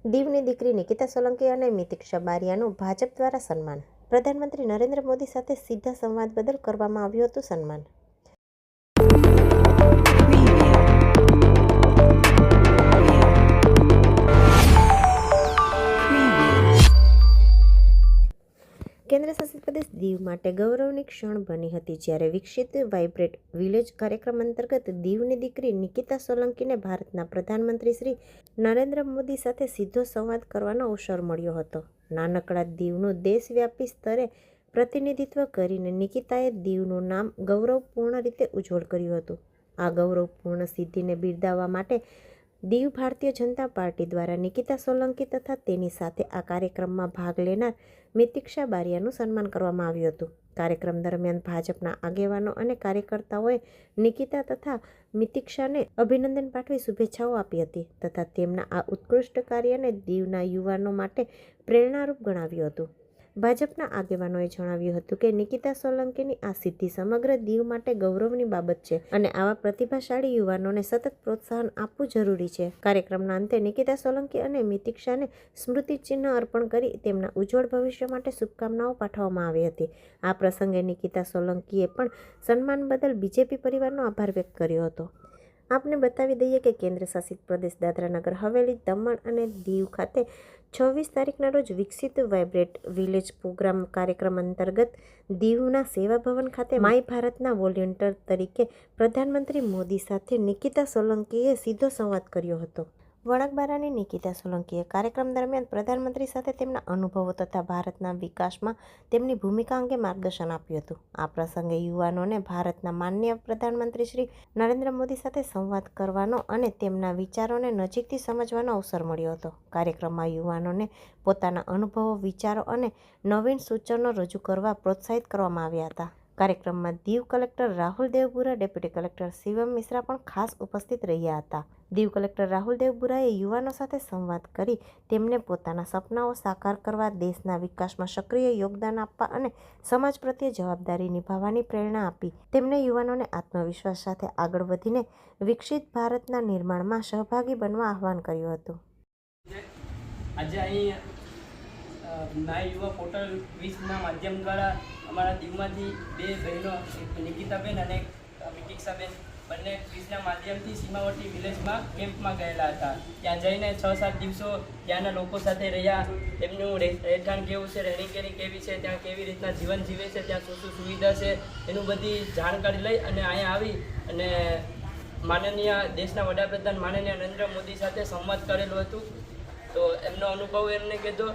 દીવની દીકરી નિકિતા સોલંકી અને મિતિક્ષા બારિયાનું ભાજપ દ્વારા સન્માન. પ્રધાનમંત્રી નરેન્દ્ર મોદી સાથે સીધા સંવાદ બદલ કરવામાં આવ્યું હતું સન્માન. કેન્દ્રશાસિત પ્રદેશ દીવ માટે ગૌરવની ક્ષણ બની હતી જ્યારે વિકસિત વાઇબ્રન્ટ વિલેજ કાર્યક્રમ અંતર્ગત દીવની દીકરી નિકિતા સોલંકીને ભારતના પ્રધાનમંત્રી શ્રી નરેન્દ્ર મોદી સાથે સીધો સંવાદ કરવાનો અવસર મળ્યો હતો. નાનકડા દીવનું દેશવ્યાપી સ્તરે પ્રતિનિધિત્વ કરીને નિકિતાએ દીવનું નામ ગૌરવપૂર્ણ રીતે ઉજ્જવળ કર્યું હતું. આ ગૌરવપૂર્ણ સિદ્ધિને બિરદાવવા માટે દીવ ભારતીય જનતા પાર્ટી દ્વારા નિકિતા સોલંકી તથા તેની સાથે આ કાર્યક્રમમાં ભાગ લેનાર મિતિક્ષા બારિયાનું સન્માન કરવામાં આવ્યું હતું. કાર્યક્રમ દરમિયાન ભાજપના આગેવાનો અને કાર્યકર્તાઓએ નિકિતા તથા મિતિક્ષાને અભિનંદન પાઠવી શુભેચ્છાઓ આપી હતી તથા તેમના આ ઉત્કૃષ્ટ કાર્યને દીવના યુવાનો માટે પ્રેરણારૂપ ગણાવ્યું હતું. ભાજપના આગેવાનોએ જણાવ્યું હતું કે નિકિતા સોલંકીની આ સિદ્ધિ સમગ્ર દીવ માટે ગૌરવની બાબત છે અને આવા પ્રતિભાશાળી યુવાનોને સતત પ્રોત્સાહન આપવું જરૂરી છે. કાર્યક્રમના અંતે નિકિતા સોલંકી અને મિતિક્ષાને સ્મૃતિચિહ્ન અર્પણ કરી તેમના ઉજ્જવળ ભવિષ્ય માટે શુભકામનાઓ પાઠવવામાં આવી હતી. આ પ્રસંગે નિકિતા સોલંકીએ પણ સન્માન બદલ બીજેપી પરિવારનો આભાર વ્યક્ત કર્યો હતો. આપને બતાવી દઈએ કે કેન્દ્ર શાસિત પ્રદેશ દાદરાનગર હવેલી, દમણ અને દીવ ખાતે 26 તારીખના રોજ વિકસિત વાઇબ્રન્ટ વિલેજ પ્રોગ્રામ કાર્યક્રમ અંતર્ગત દીવના સેવા ભવન ખાતે માય ભારતના વોલેન્ટિયર તરીકે પ્રધાનમંત્રી મોદી સાથે નિકિતા સોલંકીએ સીધો સંવાદ કર્યો હતો. વણાકબારાની નિકિતા સોલંકીએ કાર્યક્રમ દરમિયાન પ્રધાનમંત્રી સાથે તેમના અનુભવો તથા ભારતના વિકાસમાં તેમની ભૂમિકા અંગે માર્ગદર્શન આપ્યું હતું. આ પ્રસંગે યુવાનોને ભારતના માનનીય પ્રધાનમંત્રી શ્રી નરેન્દ્ર મોદી સાથે સંવાદ કરવાનો અને તેમના વિચારોને નજીકથી સમજવાનો અવસર મળ્યો હતો. કાર્યક્રમમાં યુવાનોને પોતાના અનુભવો, વિચારો અને નવીન સૂચનો રજૂ કરવા પ્રોત્સાહિત કરવામાં આવ્યા હતા. કાર્યક્રમમાં Diu collector Rahul Devbura, deputy collector Shivam Mishra પણ ખાસ ઉપસ્થિત રહ્યા હતા. દીવ કલેક્ટર રાહુલ દેવબુરાએ યુવાનો સાથે સંવાદ કરી તેમને પોતાના સપનાઓ સાકાર કરવા, દેશના વિકાસમાં સક્રિય યોગદાન આપવા અને સમાજ પ્રત્યે જવાબદારી નિભાવવાની પ્રેરણા આપી. તેમણે યુવાનોને આત્મવિશ્વાસ સાથે આગળ વધીને વિકસિત ભારતના નિર્માણમાં સહભાગી બનવા આહ્વાન કર્યું હતું. આજે અહીં માય યુવા પોર્ટલ ક્વિઝના માધ્યમ દ્વારા અમારા દીવમાંથી બે બહેનો, એક નિકિતાબેન અને એક મિતિક્ષાબેન, બંને ક્વિઝના માધ્યમથી સીમાવર્તી વિલેજમાં કેમ્પમાં ગયેલા હતા. ત્યાં જઈને 6-7 દિવસો ત્યાંના લોકો સાથે રહ્યા. તેમનું રહેઠાણ કેવું છે, રહેણીકેરી કેવી છે, ત્યાં કેવી રીતના જીવન જીવે છે, ત્યાં શું શું સુવિધા છે, એનું બધી જાણકારી લઈ અને અહીંયા આવી અને માનનીય દેશના વડાપ્રધાન માનનીય નરેન્દ્ર મોદી સાથે સંવાદ કરેલું હતું. તો એમનો અનુભવ એમને કીધો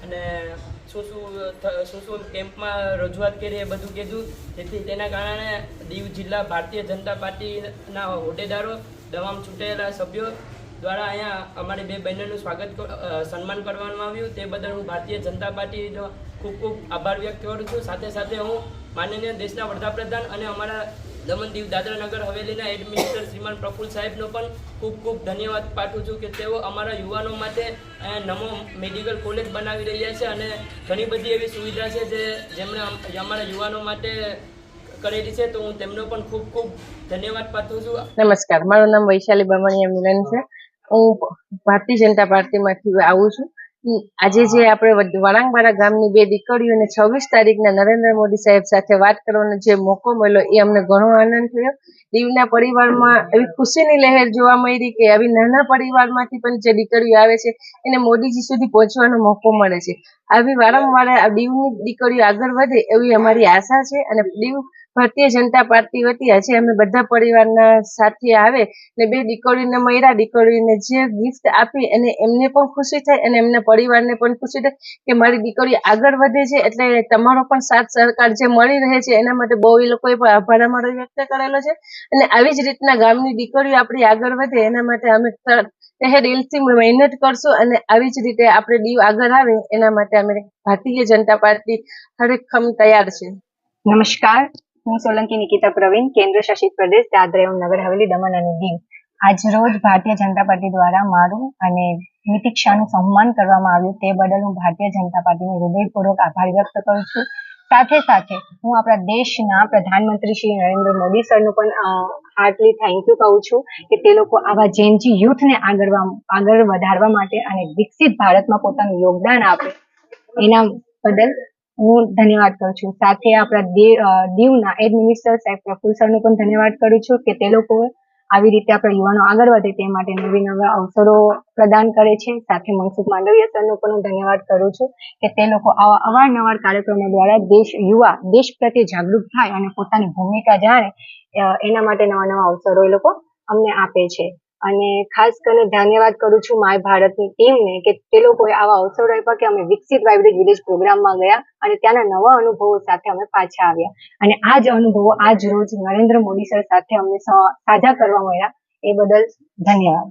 અને શું શું કેમ્પમાં રજૂઆત કરી એ બધું કીધું. જેથી તેના કારણે દીવ જિલ્લા ભારતીય જનતા પાર્ટીના હોદ્દેદારો, તમામ ચૂંટાયેલા સભ્યો દ્વારા અહીંયા અમારી બે બહેનોનું સન્માન કરવામાં આવ્યું. તે બદલ હું ભારતીય જનતા પાર્ટીનો ખૂબ ખૂબ આભાર વ્યક્ત કરું છું. સાથે સાથે હું માનનીય દેશના વડાપ્રધાન અને અમારા દમણ દીવ દાદરાનગર હવેલીના હેડ મિનિસ્ટર શ્રીમાન પ્રફુલ્લ સાહેબનો પણ ખૂબ ખૂબ ધન્યવાદ પાઠવું છું કે તેઓ અમારા યુવાનો માટે નમો મેડિકલ કોલેજ બનાવી રહ્યા છે અને ઘણી બધી એવી સુવિધા છે જેમણે અમારા યુવાનો માટે કરેલી છે. તો હું તેમનો પણ ખૂબ ખૂબ ધન્યવાદ પાઠવું છું. નમસ્કાર, મારું નામ વૈશાલી બામણીયા મિલન છે. હું ભારતીય જનતા પાર્ટીમાંથી આવું છું. આજે જે આપણે વણાકબારા ગામની બે દીકરીઓને 26 તારીખના નરેન્દ્ર મોદી સાહેબ સાથે વાત કરવાનો જે મોકો મળ્યો એ અમને ઘણો આનંદ થયો. દીવના પરિવારમાં એવી ખુશીની લહેર જોવા મળી કે આવી નાના પરિવારમાંથી પણ જે દીકરીઓ આવે છે એને મોદીજી સુધી પહોંચવાનો મોકો મળે છે. આવી વારંવાર દીવની દીકરીઓ આગળ વધે એવી અમારી આશા છે અને દીવ ભારતીય જનતા પાર્ટી વતી આજે અમે બધા પરિવારના સાથે આવે ને બે દીકરીઓને મળ્યા. દીકરીઓને જે ગિફ્ટ આપી અને એમને પણ ખુશી થાય અને એમના પરિવારને પણ ખુશી થાય કે મારી દીકરી આગળ વધે છે. એટલે તમારો પણ સાથ સહકાર જે મળી રહે છે એના માટે બહુ એ લોકોએ પણ આભાર અમારો વ્યક્ત કરેલો છે. અને આવી જ રીતના ગામની દીકરીઓ આપણી આગળ વધે એના માટે અમે દિલથી મહેનત કરશું અને આવી જ રીતે આપણે દીવ આગળ આવે એના માટે અમે ભારતીય જનતા પાર્ટી ખરેખર તૈયાર છે. નમસ્કાર, હું સોલંકી નિકિતા પ્રવીણ, કેન્દ્ર શાસિત પ્રદેશ દાદરા નગર હવેલી, દમણ અને દીવ. આજ રોજ ભારતીય જનતા પાર્ટી દ્વારા મારું અને મિતિક્ષાનું સન્માન કરવામાં આવ્યું. તે બદલ હું ભારતીય જનતા પાર્ટીનો હૃદયપૂર્વક આભાર વ્યક્ત કરું છું. સાથે સાથે હું આપણા દેશના પ્રધાનમંત્રી શ્રી નરેન્દ્ર મોદી સરનું પણ હાર્ટલી થેન્ક યુ કહું છું કે તે લોકો આવા જેનજી યુથને આગળ વધારવા માટે અને વિકસિત ભારતમાં પોતાનું યોગદાન આપે એના બદલ હું ધન્યવાદ કરું છું. સાથે આપણા દીવના એડ મિનિસ્ટર સાહેબ પ્રફુલ સરનો પણ ધન્યવાદ કરું છું કે તે લોકો આવી રીતે આપણા યુવાનો આગળ વધે તે માટે નવા અવસરો પ્રદાન કરે છે. સાથે મનસુખ માંડવિયા સરનો પણ હું ધન્યવાદ કરું છું કે તે લોકો આવા અવારનવાર કાર્યક્રમો દ્વારા દેશ પ્રત્યે જાગૃત થાય અને પોતાની ભૂમિકા જાણે એના માટે નવા અવસરો એ લોકો અમને આપે છે. અને ખાસ કરીને ધન્યવાદ કરું છું માય ભારતની ટીમને કે તે લોકોએ આવા અવસરો આપ્યા કે અમે વિકસિત વાઇબ્રન્ટ વિલેજ પ્રોગ્રામમાં ગયા અને ત્યાંના નવા અનુભવો સાથે અમે પાછા આવ્યા અને આ જ અનુભવો આજ રોજ નરેન્દ્ર મોદી સર સાથે અમને સાझा કરવા મળ્યા એ બદલ ધન્યવાદ.